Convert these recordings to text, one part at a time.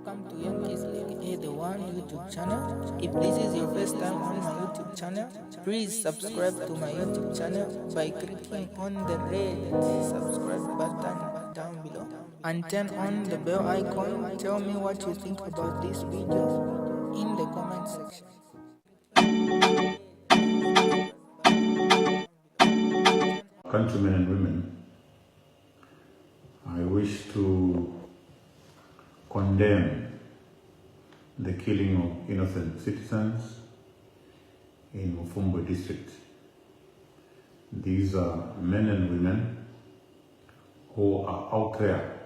welcome to Yankees League the One YouTube channel. If this is your first time on my YouTube channel, please subscribe to my YouTube channel by clicking on the red subscribe button down below and turn on the bell icon. Tell me what you think about this video in the comment section. Countrymen and women, I wish to condemn the killing of innocent citizens in Mufumbwe district. These are men and women who are out there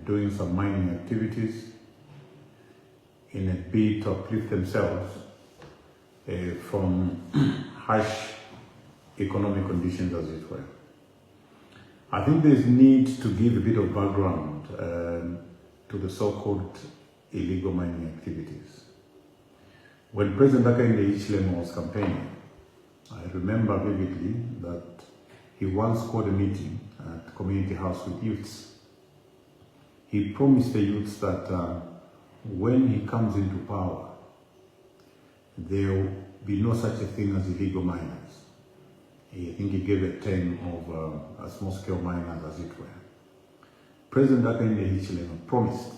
doing some mining activities in a bid to uplift themselves from harsh economic conditions, as it were. I think there's need to give a bit of background to the so-called illegal mining activities. When President Hakainde was campaigning, I remember vividly that he once called a meeting at the community house with youths. He promised the youths that when he comes into power, there will be no such a thing as illegal miners. I think he gave a term of small-scale miners, as it were. President Hakainde promised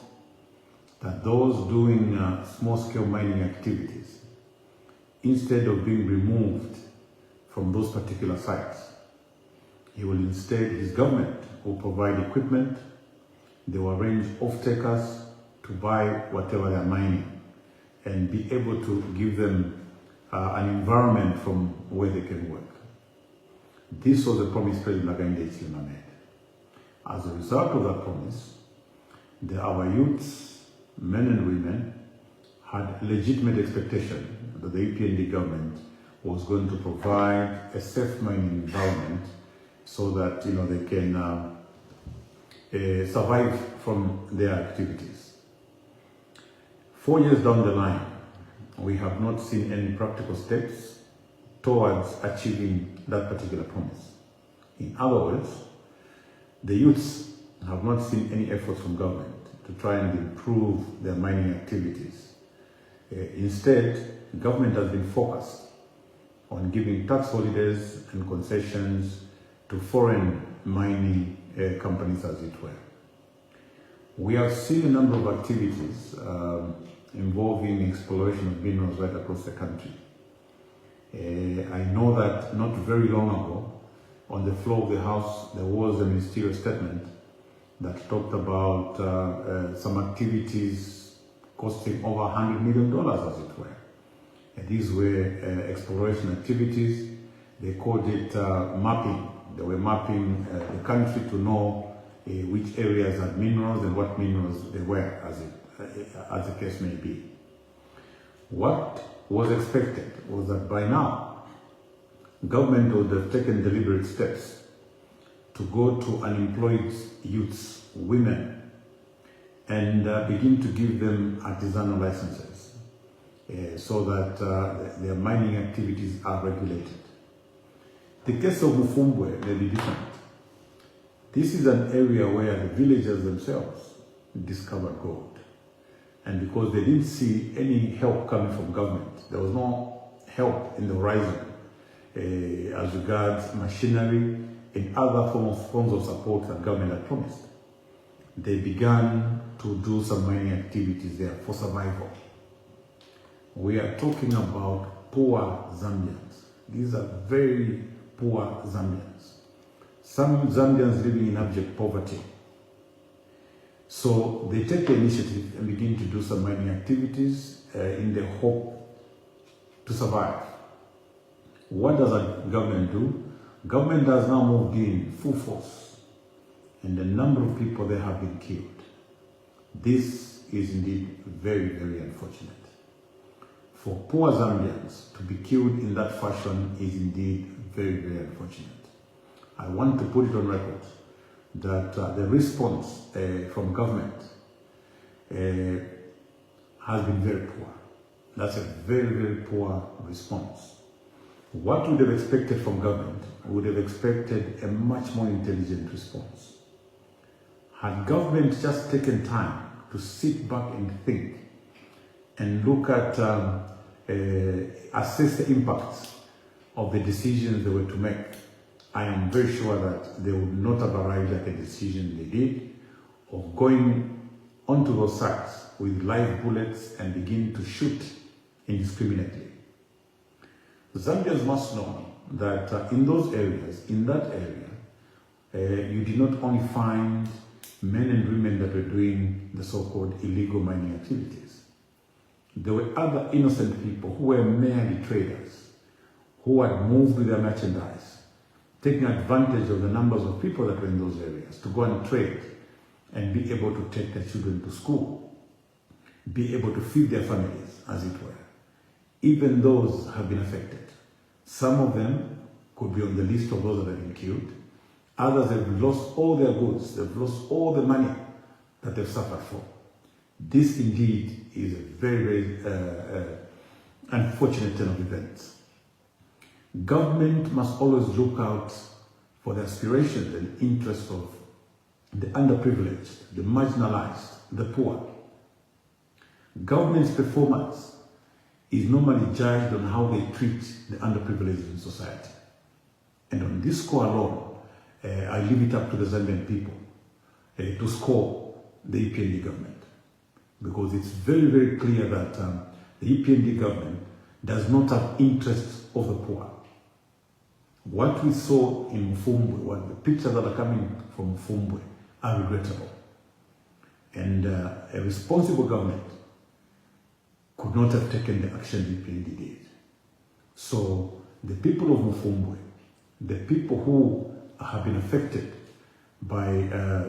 that those doing small-scale mining activities, instead of being removed from those particular sites, he will instead, his government will provide equipment, they will arrange off-takers to buy whatever they're mining and be able to give them an environment from where they can work. This was the promise President Hakainde made. As a result of that promise, our youths, men and women, had legitimate expectation that the UPND government was going to provide a safe mining environment so that they can survive from their activities. 4 years down the line, we have not seen any practical steps towards achieving that particular promise. In other words, the youths have not seen any efforts from government to try and improve their mining activities. Instead, government has been focused on giving tax holidays and concessions to foreign mining companies, as it were. We have seen a number of activities involving exploration of minerals right across the country. I know that not very long ago, on the floor of the House, there was a ministerial statement that talked about some activities costing over $100 million, as it were. And these were exploration activities. They called it mapping. They were mapping the country to know which areas had minerals and what minerals they were, as the case may be. What was expected was that by now, government would have taken deliberate steps to go to unemployed youths, women, and begin to give them artisanal licenses so that their mining activities are regulated. The case of Mufumbwe may be different. This is an area where the villagers themselves discovered gold. And because they didn't see any help coming from government, there was no help in the horizon as regards machinery and other forms of support that government had promised. They began to do some mining activities there for survival. We are talking about poor Zambians. These are very poor Zambians. Some Zambians living in abject poverty. So they take the initiative and begin to do some mining activities in the hope to survive. What does a government do? Government has now moved in full force, and a number of people there have been killed. This is indeed very, very unfortunate. For poor Zambians to be killed in that fashion is indeed very, very unfortunate. I want to put it on record that the response from government has been very poor. That's a very, very poor response. What we would have expected from government, we would have expected a much more intelligent response. Had government just taken time to sit back and think and look at, assess the impacts of the decisions they were to make, I am very sure that they would not have arrived at the decision they did of going onto those sites with live bullets and begin to shoot indiscriminately. Zambians must know that in those areas, in that area, you did not only find men and women that were doing the so-called illegal mining activities. There were other innocent people who were merely traders, who had moved with their merchandise, taking advantage of the numbers of people that were in those areas to go and trade and be able to take their children to school, be able to feed their families, as it were. Even those have been affected. Some of them could be on the list of those that have been killed. Others have lost all their goods, they've lost all the money that they've suffered for. This indeed is a very, very unfortunate turn of events. Government must always look out for the aspirations and interests of the underprivileged, the marginalized, the poor. Government's performance is normally judged on how they treat the underprivileged in society. And on this score alone, I leave it up to the Zambian people to score the EPND government. Because it's very, very clear that the EPND government does not have interests of the poor. What we saw in Mufumbwe, what the pictures that are coming from Mufumbwe are regrettable. And a responsible government could not have taken the action the EPND did. So the people of Mufumbwe, the people who have been affected by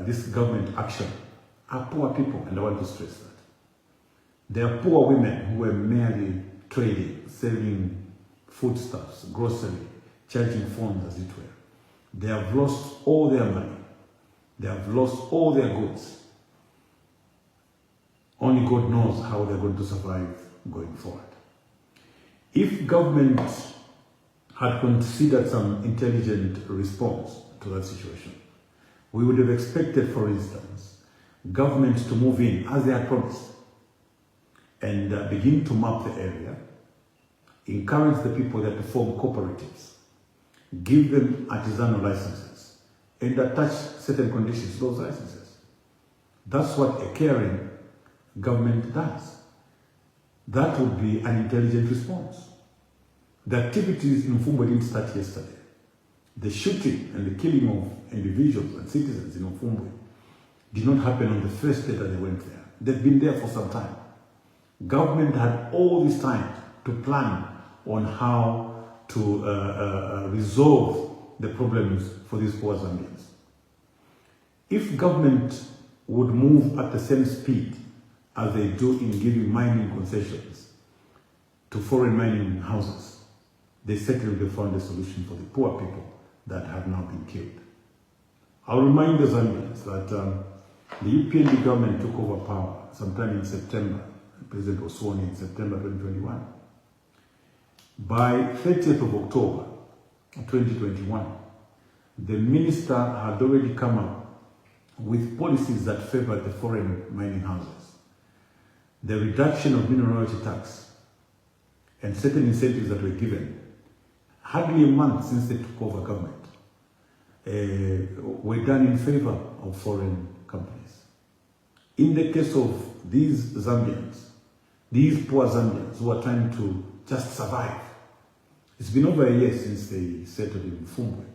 this government action are poor people, and I want to stress that. They are poor women who were merely trading, selling foodstuffs, grocery, charging phones, as it were. They have lost all their money. They have lost all their goods. Only God knows how they're going to survive going forward. If government had considered some intelligent response to that situation, we would have expected, for instance, government to move in as they had promised and begin to map the area, encourage the people there to form cooperatives, give them artisanal licenses, and attach certain conditions to those licenses. That's what a caring government does. That would be an intelligent response. The activities in Mufumbwe didn't start yesterday. The shooting and the killing of individuals and citizens in Mufumbwe did not happen on the first day that they went there. They've been there for some time. Government had all this time to plan on how to resolve the problems for these poor Zambians. If government would move at the same speed as they do in giving mining concessions to foreign mining houses, they certainly would have found a solution for the poor people that have now been killed. I'll remind the Zambians that the EPND government took over power sometime in September. The president was sworn in September 2021. By 30th of October 2021, the minister had already come up with policies that favored the foreign mining houses. The reduction of mineral royalty tax and certain incentives that were given, hardly a month since they took over government, were done in favor of foreign companies. In the case of these Zambians, these poor Zambians who are trying to just survive, it's been over a year since they settled in Mufumbwe.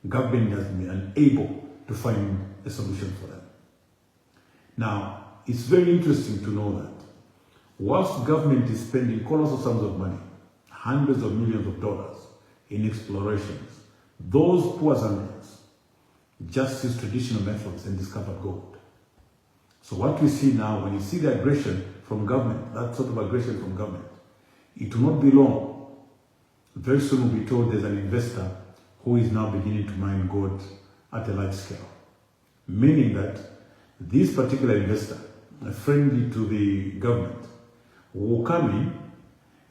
Government has been unable to find a solution for them. Now, it's very interesting to know that whilst government is spending colossal sums of money, hundreds of millions of dollars in explorations, those poor Zambians just use traditional methods and discover gold. So what we see now, when you see the aggression from government, that sort of aggression from government, it will not be long. Very soon we'll be told there's an investor who is now beginning to mine gold at a large scale. Meaning that this particular investor, friendly to the government, will come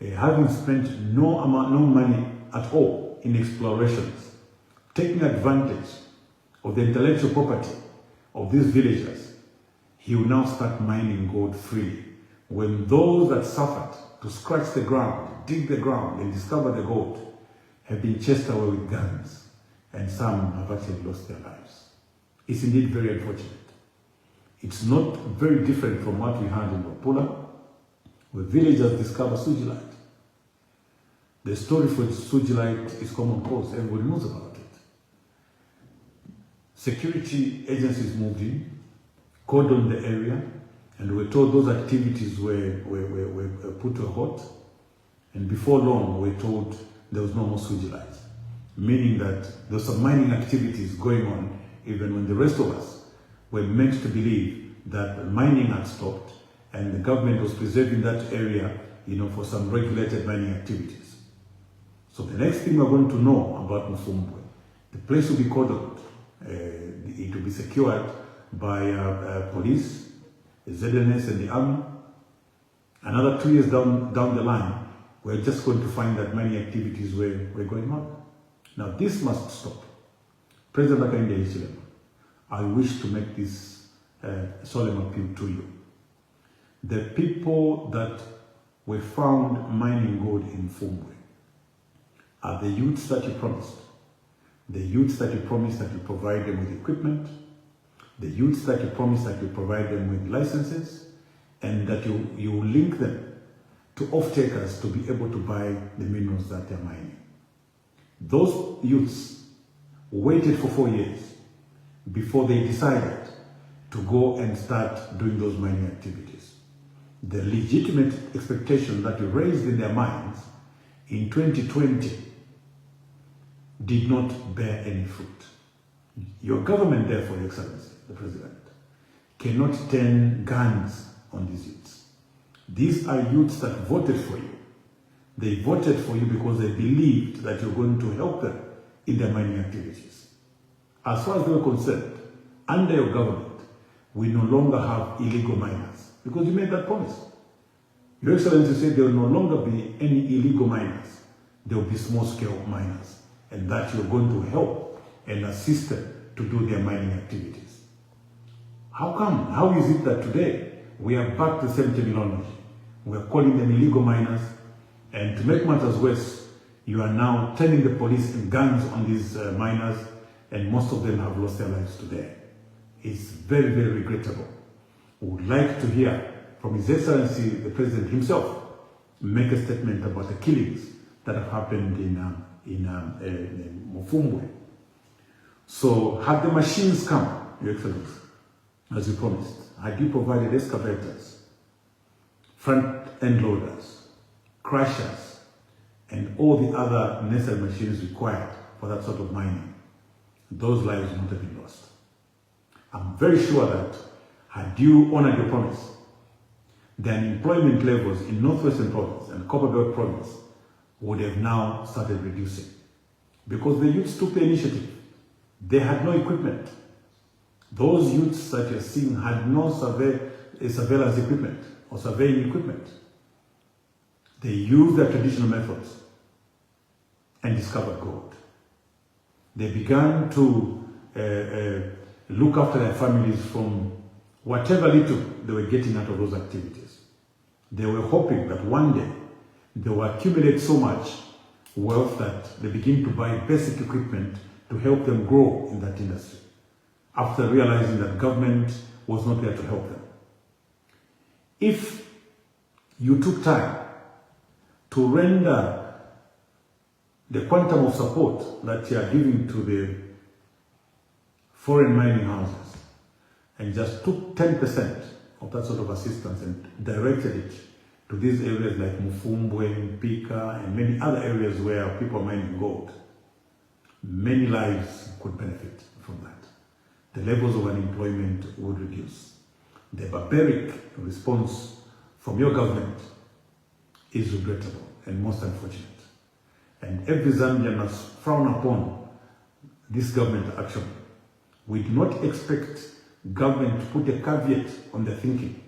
in having spent no money at all in explorations, taking advantage of the intellectual property of these villagers. he will now start mining gold freely. When those that suffered to scratch the ground, dig the ground, and discover the gold have been chased away with guns, and some have actually lost their lives. It's indeed very unfortunate. It's not very different from what we had in Wapula, where villagers discover sugilite. The story for sugilite is common cause. Everybody knows about it. Security agencies moved in, cordoned the area, and were told those activities were put to a halt. And before long, we were told there was no more sugilite, meaning that there were some mining activities going on even when the rest of us were meant to believe that mining had stopped and the government was preserving that area, for some regulated mining activities. So the next thing we're going to know about Mufumbwe, the place will be cordoned, it will be secured by police, the ZNS and the army. Another 2 years down the line, we're just going to find that many activities were going on. Now this must stop. President Hakainde Hichilema, I wish to make this solemn appeal to you. The people that were found mining gold in Mufumbwe are the youths that you promised. The youths that you promised that you provide them with equipment, the youths that you promised that you provide them with licenses, and that you link them to off-takers to be able to buy the minerals that they're mining. Those youths waited for 4 years before they decided to go and start doing those mining activities. The legitimate expectation that you raised in their minds in 2020 did not bear any fruit. Your government, therefore, Your Excellency, the President, cannot turn guns on these youths. These are youths that voted for you. They voted for you because they believed that you're going to help them in their mining activities. As far as they were concerned, under your government, we no longer have illegal miners because you made that promise. Your Excellency said there will no longer be any illegal miners. There will be small-scale miners, and that you're going to help and assist them to do their mining activities. How come? How is it that today we are back to the same terminology? We are calling them illegal miners, and to make matters worse, you are now turning the police and guns on these miners, and most of them have lost their lives today. It's very, very regrettable. We would like to hear from His Excellency, the President himself, make a statement about the killings that have happened in Mufumbwe. So, had the machines come, Your Excellency, as you promised, had you provided excavators, front-end loaders, crushers, and all the other necessary machines required for that sort of mining, those lives would not have been lost. I'm very sure that had you honored your promise, the unemployment levels in Northwestern Province and Copperbelt Province would have now started reducing. Because the youths took the initiative. They had no equipment. Those youths that you're seeing had no surveillance equipment or surveying equipment. They used their traditional methods and discovered gold. They began to look after their families from whatever little they were getting out of those activities. They were hoping that one day they will accumulate so much wealth that they begin to buy basic equipment to help them grow in that industry, after realizing that government was not there to help them. If you took time to render the quantum of support that you are giving to the foreign mining houses and just took 10% of that sort of assistance and directed it to these areas like Mufumbwe, Pika, and many other areas where people are mining gold, many lives could benefit from that. The levels of unemployment would reduce. The barbaric response from your government is regrettable and most unfortunate. And every Zambian must frown upon this government action. We do not expect government to put a caveat on their thinking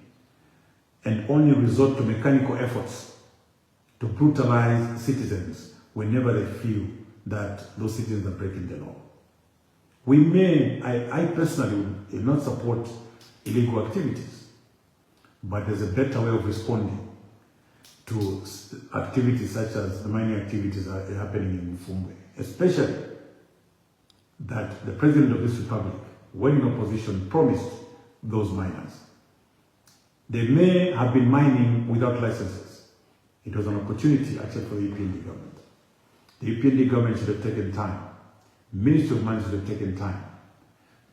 and only resort to mechanical efforts to brutalize citizens whenever they feel that those citizens are breaking the law. We may, I personally will not support illegal activities. But there's a better way of responding to activities such as the mining activities are happening in Mufumbwe, especially that the President of this Republic, when in opposition, promised those miners. They may have been mining without licenses. It was an opportunity actually for the EPND government. The EPND government should have taken time, Ministry of Mines should have taken time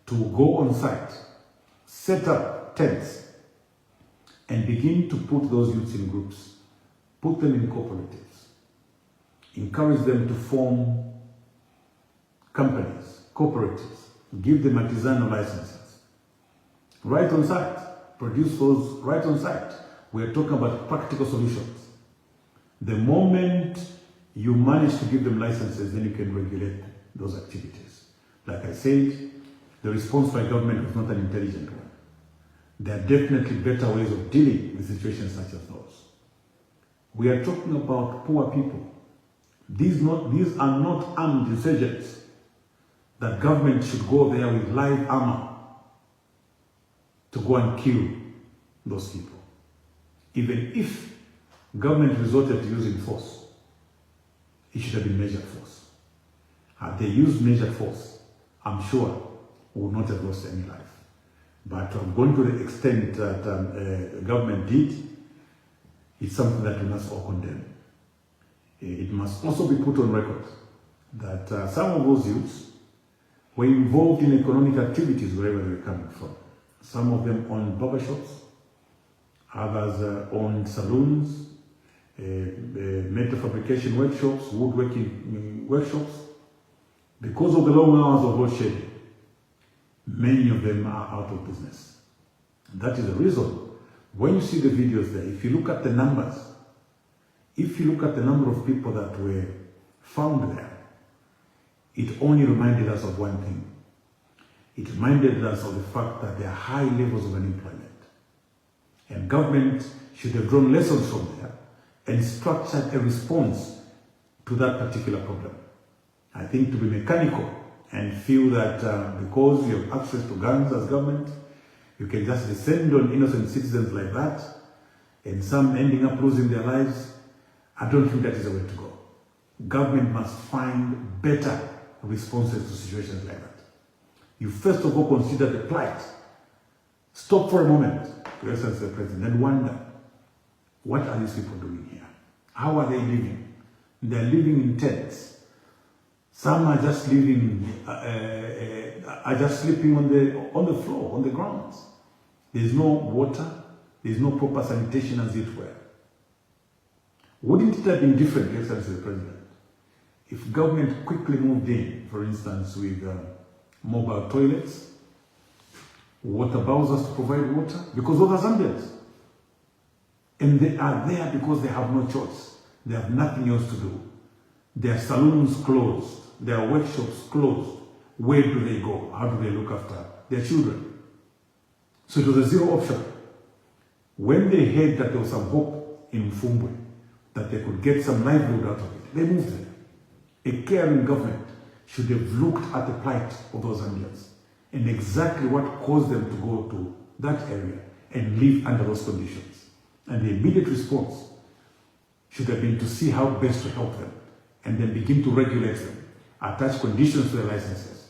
to go on site, set up tents, and begin to put those youths in groups, put them in cooperatives, encourage them to form companies, cooperatives, give them artisanal licenses. Right on site, produce those right on site. We are talking about practical solutions. The moment you manage to give them licenses, then you can regulate those activities. Like I said, the response by government was not an intelligent one. There are definitely better ways of dealing with situations such as those. We are talking about poor people. These are not armed insurgents that government should go there with live armor to go and kill those people. Even if government resorted to using force, it should have been measured force. Had they used measured force, I'm sure we would not have lost any life. But going to the extent that government did, it's something that we must all condemn. It must also be put on record that some of those youths were involved in economic activities wherever they were coming from. Some of them owned barbershops, others owned saloons, metal fabrication workshops, woodworking workshops. Because of the long hours of load shedding, many of them are out of business. That is the reason. When you see the videos there, if you look at the numbers, if you look at the number of people that were found there, it only reminded us of one thing. It reminded us of the fact that there are high levels of unemployment. And government should have drawn lessons from there and structured a response to that particular problem. I think to be mechanical and feel that because you have access to guns as government, you can just descend on innocent citizens like that, and some ending up losing their lives, I don't think that is the way to go. Government must find better responses to situations like that. You first of all consider the plight. Stop for a moment, to essence the president, and wonder, what are these people doing here? How are they living? They're living in tents. Some are just living, are just sleeping on the floor, on the grounds. There's no water, there's no proper sanitation as it were. Wouldn't it have been different, Excellency the President, if government quickly moved in, for instance, with mobile toilets, water bowsers to provide water? Because those are Zambians. And they are there because they have no choice. They have nothing else to do. Their saloons closed. Their workshops closed. Where do they go? How do they look after their children? So it was a zero option. When they heard that there was some hope in Mufumbwe, that they could get some livelihood out of it, they moved there. A caring government should have looked at the plight of those Zambians and exactly what caused them to go to that area and live under those conditions. And the immediate response should have been to see how best to help them and then begin to regulate them, attach conditions to their licenses.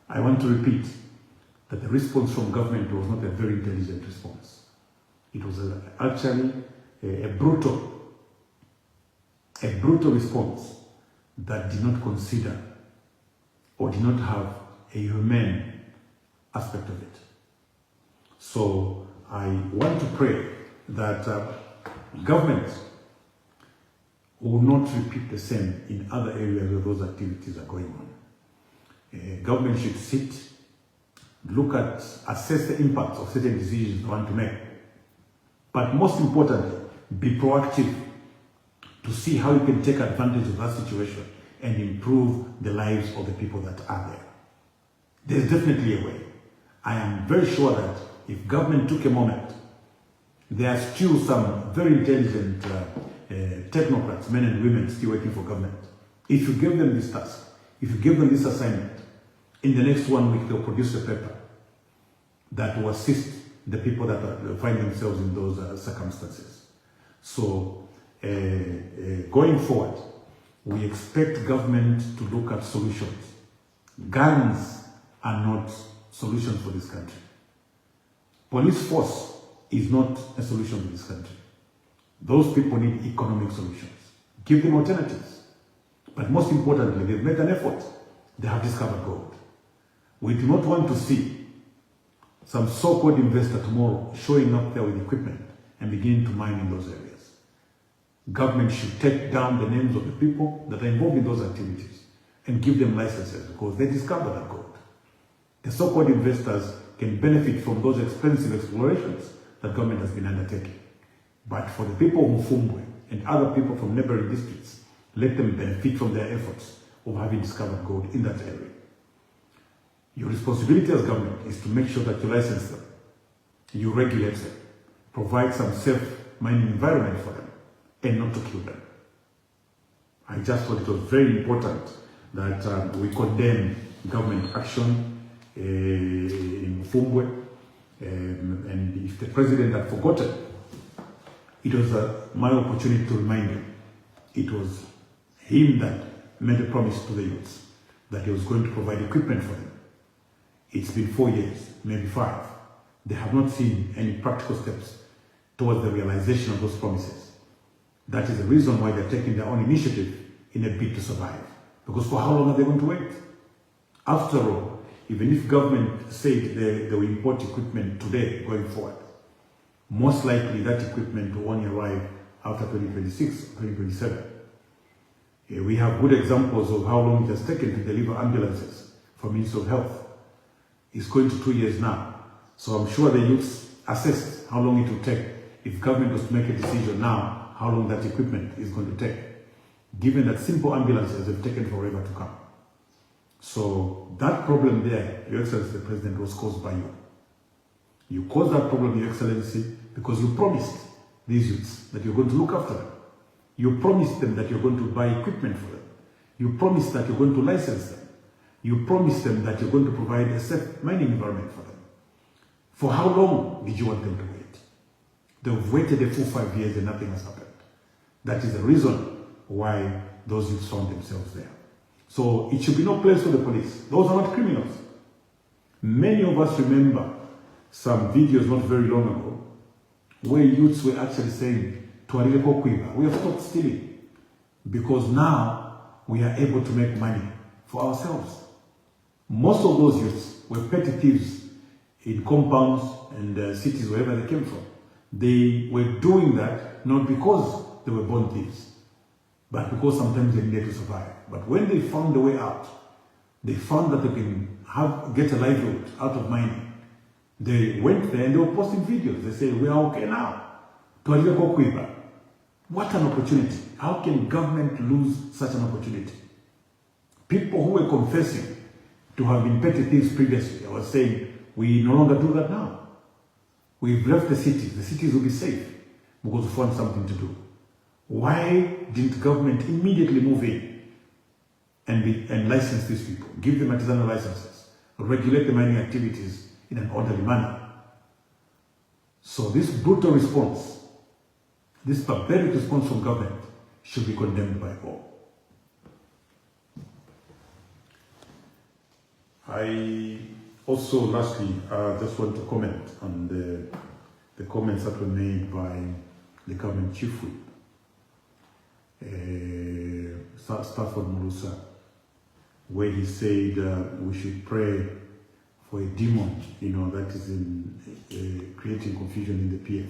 I want to repeat that the response from government was not a very intelligent response. It was actually a brutal response that did not consider or did not have a humane aspect of it. So I want to pray that government will not repeat the same in other areas where those activities are going on. Government should sit, assess the impacts of certain decisions they want to make. But most importantly, be proactive to see how you can take advantage of that situation and improve the lives of the people that are there. There's definitely a way. I am very sure that if government took a moment, there are still some very intelligent technocrats, men and women still working for government. If you give them this task, if you give them this assignment, in the next 1 week they'll produce a paper that will assist the people that find themselves in those circumstances. So going forward, we expect government to look at solutions. Guns are not solutions for this country. Police force is not a solution to this country. Those people need economic solutions. Give them alternatives. But most importantly, they've made an effort. They have discovered gold. We do not want to see some so-called investor tomorrow showing up there with equipment and beginning to mine in those areas. Government should take down the names of the people that are involved in those activities and give them licenses because they discovered that gold. The so-called investors can benefit from those expensive explorations that government has been undertaking. But for the people of Mufumbwe and other people from neighboring districts, let them benefit from their efforts of having discovered gold in that area. Your responsibility as government is to make sure that you license them, you regulate them, provide some safe mining environment for them, and not to kill them. I just thought it was very important that we condemn government action in Mufumbwe, and if the president had forgotten, it was my opportunity to remind him. It was him that made a promise to the youths that he was going to provide equipment for them. It's been 4 years, maybe 5. They have not seen any practical steps towards the realization of those promises. That is the reason why they're taking their own initiative in a bid to survive. Because for how long are they going to wait? After all, even if government said they will import equipment today going forward, most likely that equipment will only arrive after 2026, 2027. We have good examples of how long it has taken to deliver ambulances from Ministry of Health. It's going to 2 years now. So I'm sure the youths assessed how long it will take if government was to make a decision now, how long that equipment is going to take, given that simple ambulances have taken forever to come. So that problem there, Your Excellency the President, was caused by you. You caused that problem, Your Excellency, because you promised these youths that you're going to look after them. You promised them that you're going to buy equipment for them. You promised that you're going to license them. You promised them that you're going to provide a safe mining environment for them. For how long did you want them to wait? They've waited a full 5 years and nothing has happened. That is the reason why those youths found themselves there. So it should be no place for the police. Those are not criminals. Many of us remember some videos not very long ago where youths were actually saying, we have stopped stealing because now we are able to make money for ourselves. Most of those youths were petty thieves in compounds and cities, wherever they came from. They were doing that not because they were born thieves, but because sometimes they needed to survive. But when they found a way out, they found that they can get a livelihood out of mining. They went there and they were posting videos. They said, we are okay now. What an opportunity. How can government lose such an opportunity? People who were confessing to have been petty thieves previously, I was saying, we no longer do that now. We've left the cities. The cities will be safe because we found something to do. Why didn't government immediately move in and license these people? Give them artisanal licenses. Regulate the mining activities in an orderly manner. So this brutal response, this barbaric response from government should be condemned by all. I also, lastly, just want to comment on the comments that were made by the government chief whip, Stafford Murusa, where he said we should pray for a demon, that is creating confusion in the PF.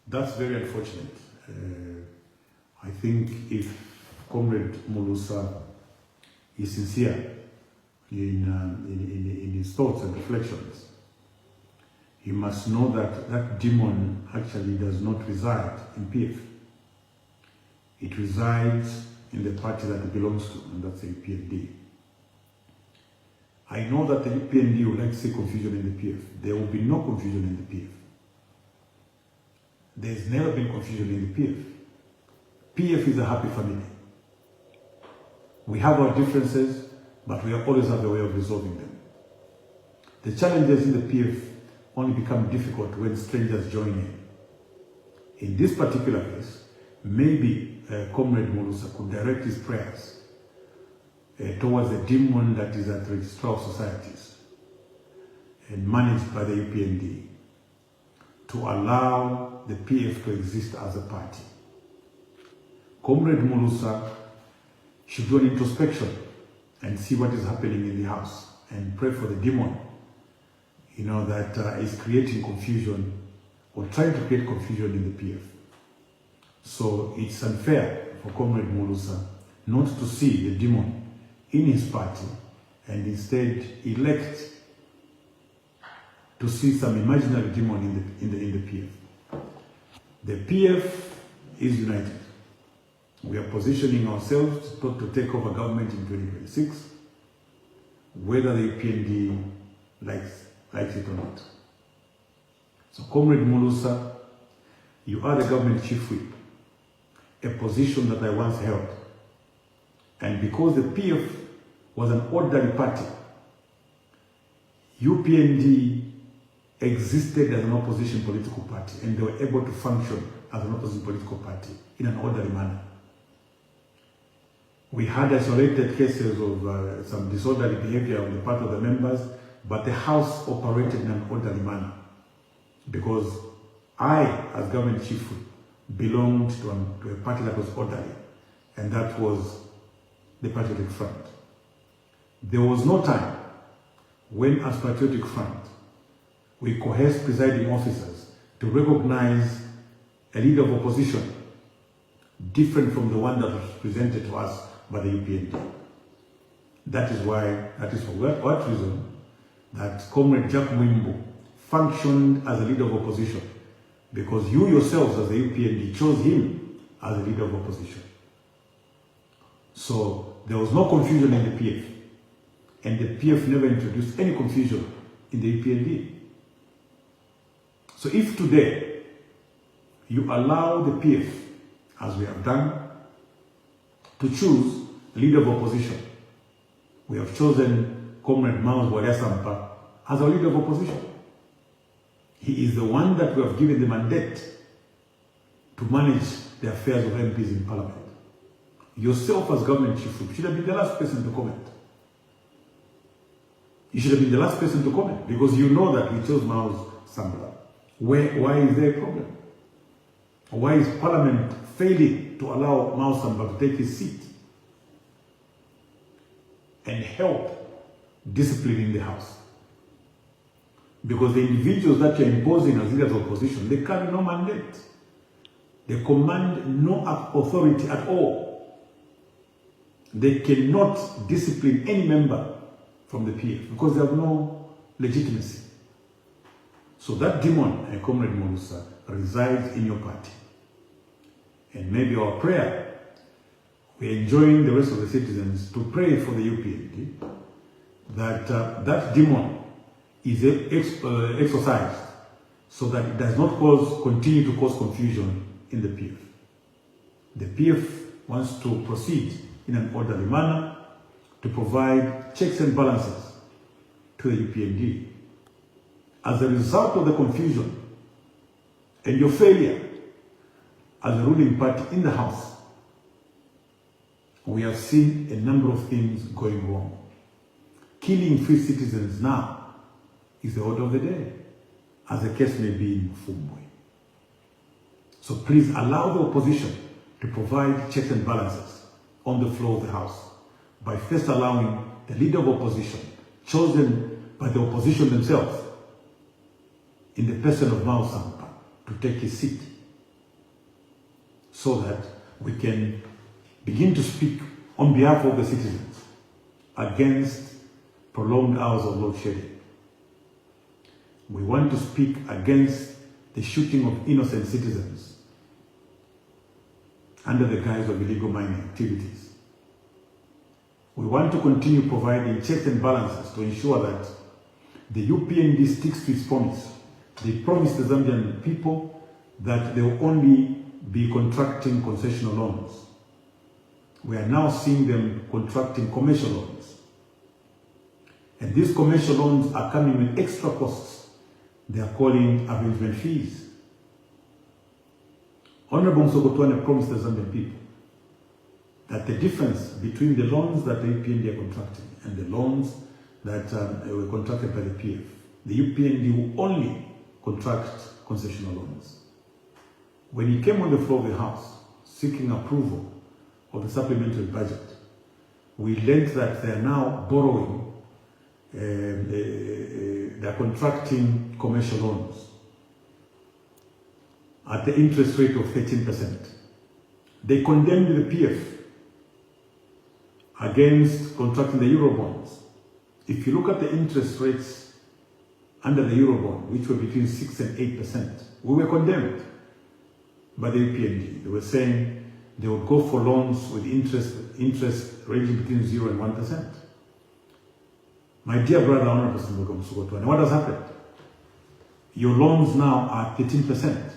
That's very unfortunate. I think if Comrade Murusa is sincere in his thoughts and reflections, he must know that that demon actually does not reside in PF. It resides in the party that it belongs to, and that's the PFD. I know that the PND would like to see confusion in the PF. There will be no confusion in the PF. There's never been confusion in the PF. PF is a happy family. We have our differences, but we always have a way of resolving them. The challenges in the PF only become difficult when strangers join in. In this particular case, maybe Comrade Mulusa could direct his prayers towards the demon that is at Registrar of Societies and managed by the UPND to allow the PF to exist as a party. Comrade Mulusa should do an introspection and see what is happening in the house and pray for the demon, that is creating confusion or trying to create confusion in the PF. So it's unfair for Comrade Mulusa not to see the demon in his party and instead elect to see some imaginary demon in the PF. The PF is united. We are positioning ourselves to take over government in 2026, whether the UPND likes it or not. So, Comrade Mulusa, you are the government chief whip, a position that I once held. And because the PF was an orderly party, UPND existed as an opposition political party, and they were able to function as an opposition political party in an orderly manner. We had isolated cases of some disorderly behavior on the part of the members, but the House operated in an orderly manner because I, as government chief, belonged to a party that was orderly, and that was the Patriotic Front. There was no time when, as Patriotic Front, we coerced presiding officers to recognize a leader of opposition different from the one that was presented to us by the UPND. That is for what reason that Comrade Jack Muumbu functioned as a leader of opposition, because you yourselves as the UPND chose him as a leader of opposition. So there was no confusion in the PF, and the PF never introduced any confusion in the UPND. So if today you allow the PF, as we have done, to choose a leader of opposition, we have chosen Comrade Mufumbwe as our leader of opposition. He is the one that we have given the mandate to manage the affairs of MPs in Parliament. Yourself as government chief should have been the last person to comment. You should have been the last person to comment because you know that we chose Mufumbwe. Why is there a problem? Why is Parliament failing to allow Mufumbwe to take his seat and help disciplining the House? Because the individuals that you're imposing as leaders of opposition, they carry no mandate. They command no authority at all. They cannot discipline any member from the PF because they have no legitimacy. So that demon, Comrade Mulusa, resides in your party. And maybe our prayer, we enjoin the rest of the citizens to pray for the UPND that that demon is exorcised so that it does not continue to cause confusion in the PF. The PF wants to proceed in an orderly manner to provide checks and balances to the UPND. As a result of the confusion and your failure as a ruling party in the House, we have seen a number of things going wrong. Killing free citizens now is the order of the day, as the case may be in Mufumbwe. So please allow the opposition to provide checks and balances on the floor of the House by first allowing the leader of opposition, chosen by the opposition themselves, in the person of Mufumbwe, to take his seat, so that we can begin to speak on behalf of the citizens against prolonged hours of load shedding. We want to speak against the shooting of innocent citizens under the guise of illegal mining activities. We want to continue providing checks and balances to ensure that the UPND sticks to its promise. They promised the Zambian people that they will only be contracting concessional loans. We are now seeing them contracting commercial loans. And these commercial loans are coming with extra costs. They are calling arrangement fees. Honorable Msogotwane promised the Zambian people that the difference between the loans that the UPND are contracting and the loans that were contracted by the PF, the UPND will only contract concessional loans. When he came on the floor of the House seeking approval of the supplementary budget, we learned that they are now borrowing, they are contracting commercial loans at the interest rate of 13%. They condemned the PF against contracting the Eurobonds. If you look at the interest rates under the Eurobond, which were between 6 and 8%, we were condemned by the UPND. They were saying they would go for loans with interest ranging between 0 and 1%. My dear brother, Honorable Msogotwane, what has happened? Your loans now are 13%,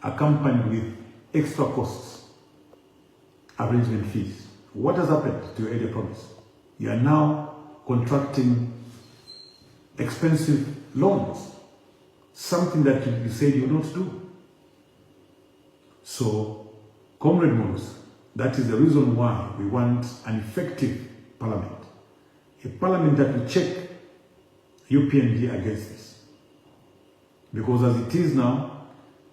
accompanied with extra costs, arrangement fees. What has happened to your earlier promise? You are now contracting expensive loans, something that you said you don't do. So, Comrade Monus, that is the reason why we want an effective parliament. A parliament that will check UPND against this. Because as it is now,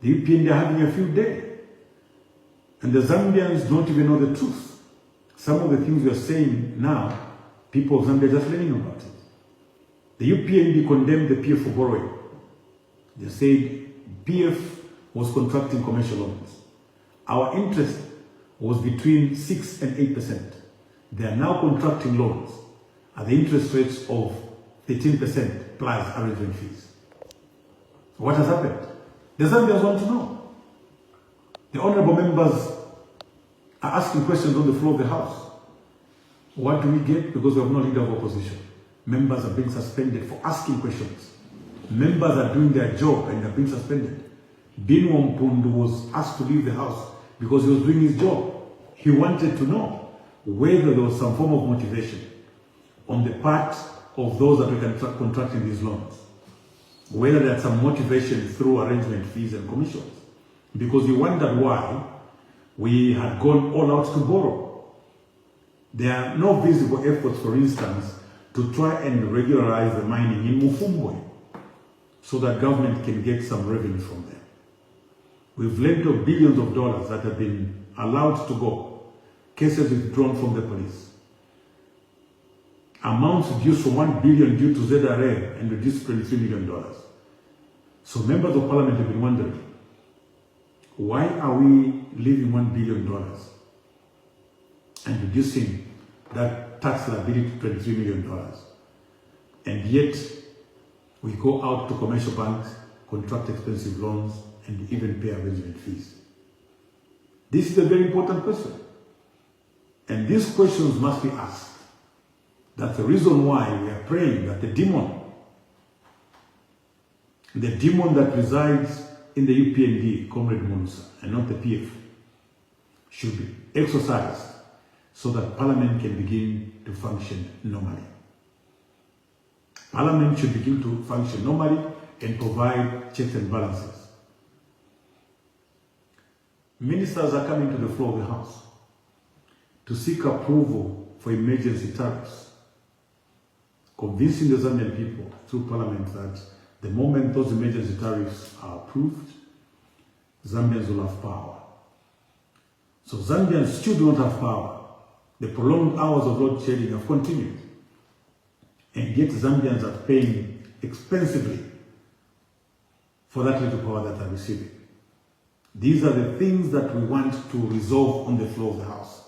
the UPND are having a field day. And the Zambians don't even know the truth. Some of the things we are saying now, people of Zambia are just learning about it. The UPND condemned the PF for borrowing. They said PF was contracting commercial loans. Our interest was between 6 and 8%. They are now contracting loans at the interest rates of 13% plus arrangement fees. So what has happened? The Zambians want to know. The honorable members are asking questions on the floor of the House. What do we get? Because we have no leader of opposition. Members are being suspended for asking questions. Members are doing their job and they're being suspended. Muumbu was asked to leave the House because he was doing his job. He wanted to know whether there was some form of motivation on the part of those that were contracting these loans. Whether there had some motivation through arrangement fees and commissions. Because he wondered why we had gone all out to borrow. There are no visible efforts, for instance, to try and regularize the mining in Mufumbwe so that government can get some revenue from them. We've lent of billions of dollars that have been allowed to go, cases withdrawn from the police. Amounts reduced from 1 billion due to ZRA and reduced to $23 million. So members of parliament have been wondering, why are we leaving $1 billion and reducing that tax liability to $23 million? And yet, we go out to commercial banks, contract expensive loans, and even pay arrangement fees. This is a very important question. And these questions must be asked. That's the reason why we are praying that the demon that resides in the UPND, Comrade Musa, and not the PF, should be exorcised so that Parliament can begin to function normally. Parliament should begin to function normally and provide checks and balances. Ministers are coming to the floor of the House to seek approval for emergency tariffs, convincing the Zambian people through Parliament that the moment those emergency tariffs are approved, Zambians will have power. So Zambians still do not have power. The prolonged hours of load shedding have continued. And yet Zambians are paying expensively for that little power that they're receiving. These are the things that we want to resolve on the floor of the House,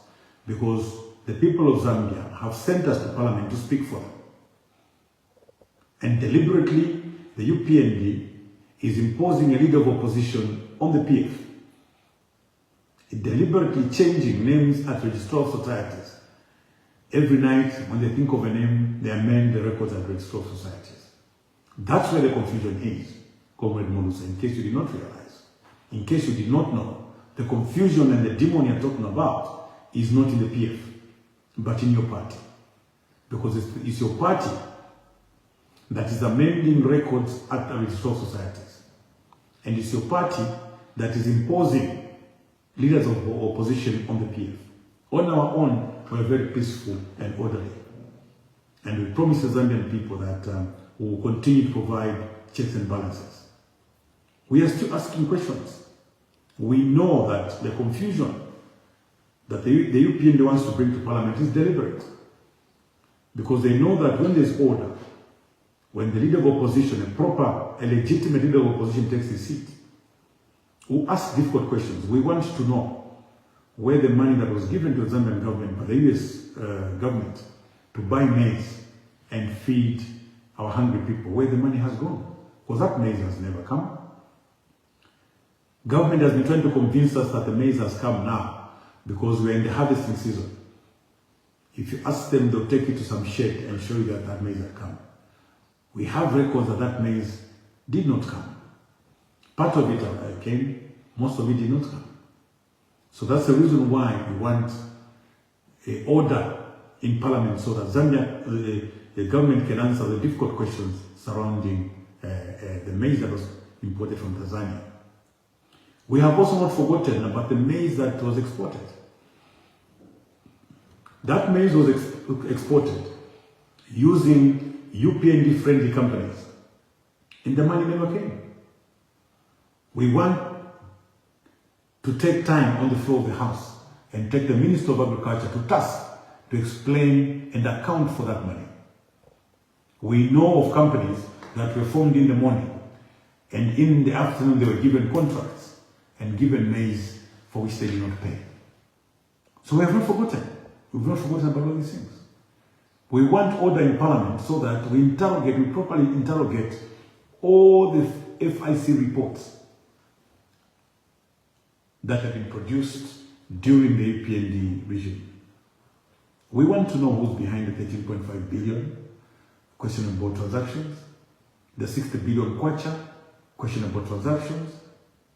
because the people of Zambia have sent us to Parliament to speak for them. And deliberately, the UPND is imposing a leader of opposition on the PF. Deliberately changing names at registrar of societies. Every night, when they think of a name, they amend the records at registrar of societies. That's where the confusion is, Comrade Molusa, in case you did not realize. In case you did not know, the confusion and the demon you're talking about is not in the PF, but in your party. because it's your party that is amending records at the registrar societies. And it's your party that is imposing leaders of opposition on the PF. On our own, we're very peaceful and orderly. And we promise the Zambian people that we will continue to provide checks and balances. We are still asking questions. We know that the confusion that the UPND wants to bring to Parliament is deliberate. Because they know that when there's order, when the leader of opposition, a legitimate leader of opposition takes his seat, we ask difficult questions. We want to know where the money that was given to the Zambian government by the US government to buy maize and feed our hungry people, where the money has gone. Because that maize has never come. Government has been trying to convince us that the maize has come now because we're in the harvesting season. If you ask them, they'll take you to some shed and show you that that maize has come. We have records that that maize did not come. Part of it came, most of it did not come. So that's the reason why we want an order in Parliament so that Zambia, the government can answer the difficult questions surrounding the maize that was imported from Tanzania. We have also not forgotten about the maize that was exported. That maize was exported using UPND-friendly companies, and the money never came. We want to take time on the floor of the House and take the Minister of Agriculture to task to explain and account for that money. We know of companies that were formed in the morning, and in the afternoon they were given contracts and given maize for which they did not pay. So we have not forgotten. We've not forgotten about all these things. We want order in Parliament so that we properly interrogate all the FIC reports that have been produced during the UPND regime. We want to know who's behind the 13.5 billion questionable transactions, the 60 billion kwacha questionable transactions,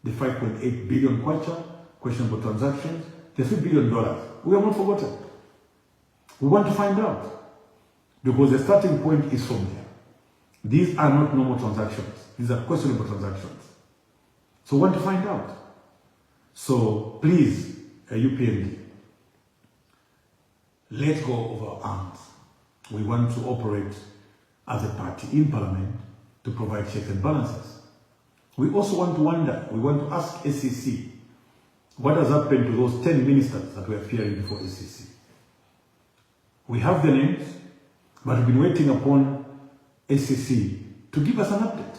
the 5.8 billion kwacha questionable transactions, the $3 billion. We have not forgotten. We want to find out. Because the starting point is from there. These are not normal transactions. These are questionable transactions. So we want to find out. So please, UPND, let go of our arms. We want to operate as a party in Parliament to provide checks and balances. We also want to ask SEC, what has happened to those 10 ministers that were appearing before SEC? We have the names, but we've been waiting upon SEC to give us an update.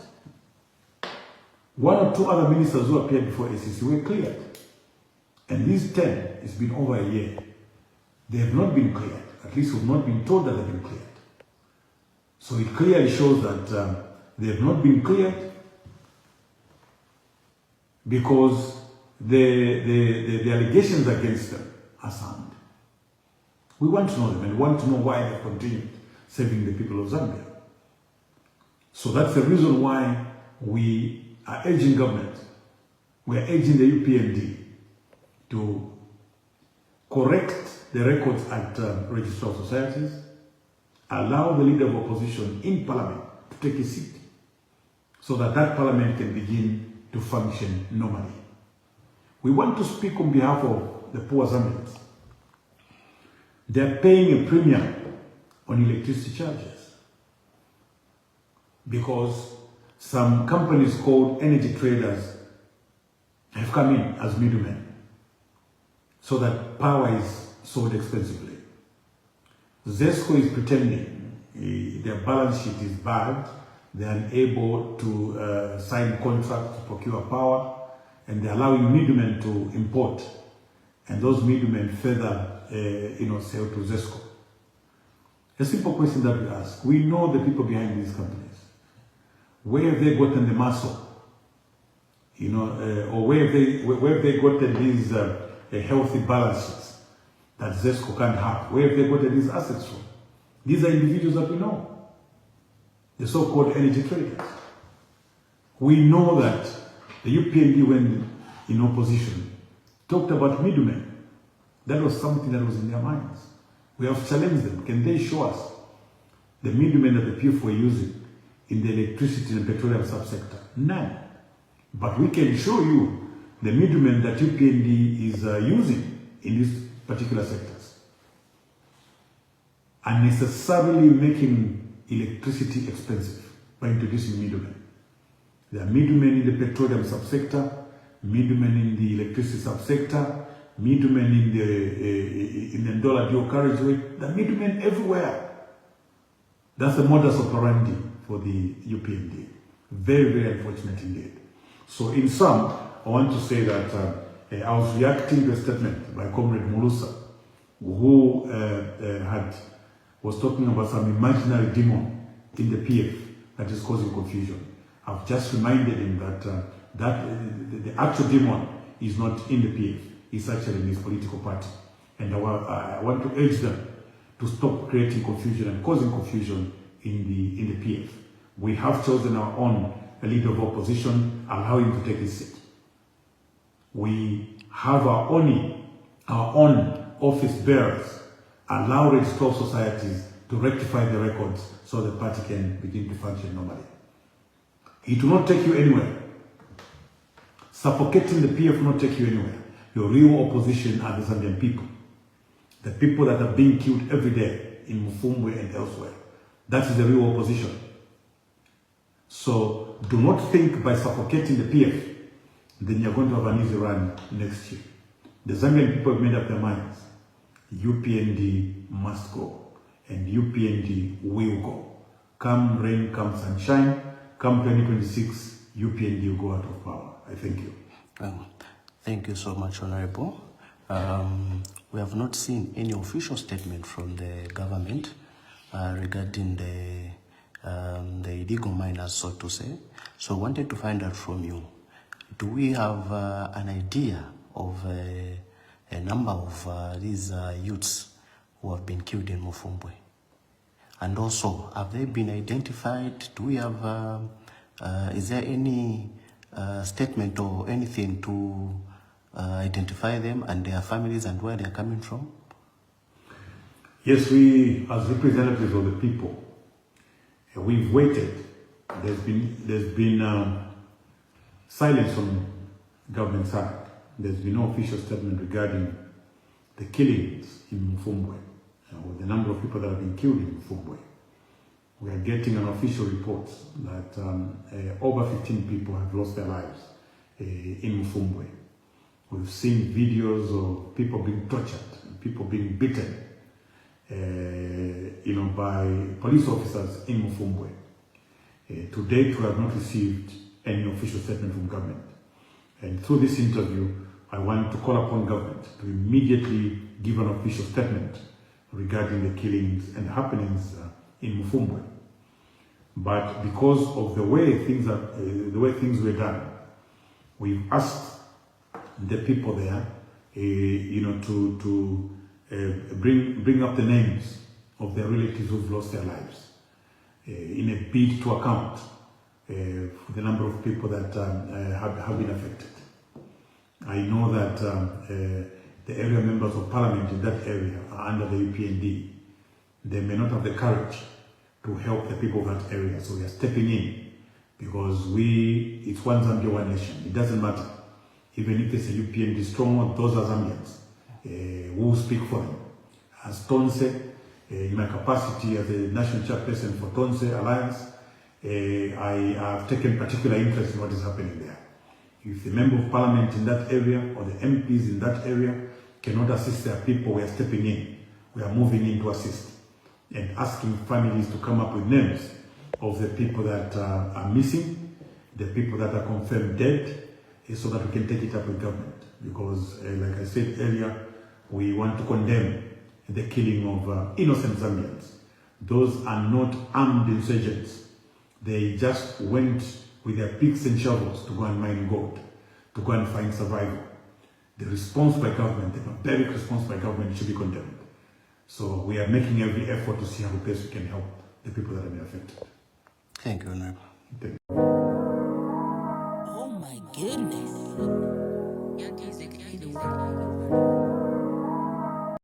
One or two other ministers who appeared before SEC were cleared. And these 10, it's been over a year. They have not been cleared. At least we've not been told that they've been cleared. So it clearly shows that they have not been cleared because the allegations against them are sound. We want to know them and we want to know why they've continued saving the people of Zambia. So that's the reason why we are urging government, we are urging the UPND to correct the records at registrar societies, allow the leader of opposition in Parliament to take his seat so that that Parliament can begin to function normally. We want to speak on behalf of the poor Zambians. They're paying a premium on electricity charges because some companies called energy traders have come in as middlemen so that power is sold expensively. ZESCO is pretending their balance sheet is bad, they're unable to sign contracts to procure power, and they're allowing middlemen to import, and those middlemen further sell to ZESCO. A simple question that we ask, we know the people behind these companies. Where have they gotten the muscle? Or where have they gotten these healthy balance sheets that ZESCO can't have? Where have they gotten these assets from? These are individuals that we know, the so-called energy traders. We know that the UPND, when in opposition, talked about middlemen. That was something that was in their minds. We have challenged them. Can they show us the middlemen that the PF were using in the electricity and petroleum subsector? None. But we can show you the middlemen that UPND is using in these particular sectors, unnecessarily making electricity expensive by introducing middlemen. There are middlemen in the petroleum subsector, middlemen in the electricity subsector, middlemen in the dollar dual carriageway. There are middlemen everywhere. That's the modus operandi for the UPND. Very, very unfortunate indeed. So in sum, I want to say that I was reacting to a statement by Comrade Mulusa, who was talking about some imaginary demon in the PF that is causing confusion. I've just reminded him that the actual demon is not in the PF, it's actually in his political party. And I want to urge them to stop creating confusion and causing confusion in the PF. We have chosen our own leader of opposition, allow him to take his seat. We have our own office bearers, allow registrar societies to rectify the records so the party can begin to function normally. It will not take you anywhere. Suffocating the PF will not take you anywhere. Your real opposition are the Zambian people. The people that are being killed every day in Mufumbwe and elsewhere. That is the real opposition. So do not think by suffocating the PF, then you're going to have an easy run next year. The Zambian people have made up their minds. UPND must go. And UPND will go. Come rain, come sunshine, come 2026, UPND will go out of power. I thank you. Thank you so much, Honorable. We have not seen any official statement from the government regarding the illegal miners, so to say. So I wanted to find out from you, do we have an idea of a number of these youths who have been killed in Mufumbwe? And also, have they been identified? Do we have, is there any statement or anything to identify them and their families and where they're coming from? Yes, we, as representatives of the people, we've waited. There's been silence from government side. There's been no official statement regarding the killings in Mufumbwe, or the number of people that have been killed in Mufumbwe. We are getting an official report that over 15 people have lost their lives in Mufumbwe. We've seen videos of people being tortured, people being beaten, by police officers in Mufumbwe. To date, we have not received any official statement from government. And through this interview, I want to call upon government to immediately give an official statement regarding the killings and happenings in Mufumbwe. But because of the way things were done, we've asked the people there, to bring up the names of their relatives who've lost their lives in a bid to account for the number of people that have been affected. I know that the area members of parliament in that area are under the UPND. They may not have the courage to help the people of that area, so we are stepping in because it's one Zambia, one nation. It doesn't matter. Even if it's a UPND stronghold, those are Zambians who will speak for them. As Tonse, in my capacity as a national chairperson for Tonse Alliance, I have taken particular interest in what is happening there. If the member of parliament in that area or the MPs in that area cannot assist their people, we are stepping in. We are moving in to assist and asking families to come up with names of the people that are missing, the people that are confirmed dead, so that we can take it up with government. Because, like I said earlier, we want to condemn the killing of innocent Zambians. Those are not armed insurgents. They just went with their picks and shovels to go and mine gold, to go and find survival. The response by government, the barbaric response by government, should be condemned. So we are making every effort to see how best we can help the people that have been affected. Thank you, Honorable. Thank you. Oh my goodness.